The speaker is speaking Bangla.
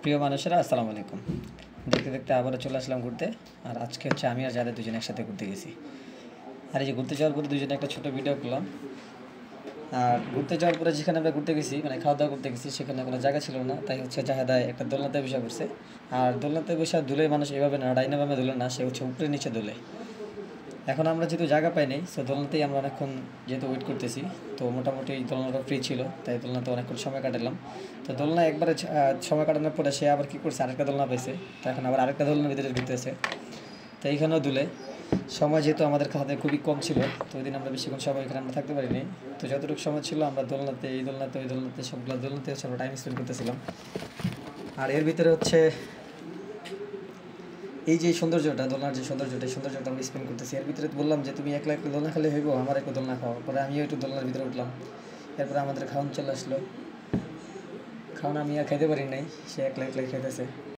প্রিয় মানুষেরা আসসালামু আলাইকুম। দেখতে দেখতে আবারও চলে আসলাম ঘুরতে। আর আজকে হচ্ছে আমি আর যাদের দুজনে একসাথে ঘুরতে গেছি। আর এই যে ঘুরতে যাওয়ার পরে দুজনে একটা ছোটো ভিডিও করলাম। আর ঘুরতে যাওয়ার পরে যেখানে আমরা ঘুরতে গেছি মানে খাওয়া দাওয়া করতে গেছি সেখানে কোনো জায়গা ছিল না, তাই হচ্ছে জাহেদায় একটা দোলনাতে বসে পড়ছে। আর দোলনাতে বসে দুলে মানুষ এভাবে না ডাইনাভাবে দুলে না, সে হচ্ছে উপরে নিচে দোলে। এখন আমরা যেহেতু জায়গা পাই নাই, সো দোলনাতেই আমরা অনেকক্ষণ যেহেতু ওয়েট করতেছি, তো মোটামুটি দোলনাটা ফ্রি ছিল, তাই দোলনাতে অনেকক্ষণ সময় কাটালাম। তো দোলনা একবারে সময় কাটানোর পরে সে আবার কী করছে, আরেকটা দোলনা পেয়েছে, তো এখন আবার আরেকটা দোলনার ভিতরে ঢুকতেছে। তো এইখানেও দুলে সময় যেহেতু আমাদের হাতে খুবই কম ছিল, তো ওই দিন আমরা বেশিক্ষণ সময় এখানে আমরা থাকতে পারিনি। তো যতটুকু সময় ছিল আমরা দোলনাতে এই দোলনাতে ওই দোলনাতে সবগুলো দোলনাতে হচ্ছে আমরা টাইম স্পেন্ড করতেছিলাম। আর এর ভিতরে হচ্ছে এই যে সৌন্দর্যটা, দোলনার যে সৌন্দর্যটা, এই সৌন্দর্যটা আমরা স্পেন্ড করতেছি। এর ভিতরে বললাম যে তুমি একলা একলা দোলনা খেলে হইব, আমার একটু দোলনা খাওয়া। পরে আমিও একটু দোলনার ভিতরে উঠলাম। এরপরে আমাদের খাওয়ান চলে আসলো। খাওয়ান আমি আর খাইতে পারি নাই, সে একলা একলাই খাইতেছে।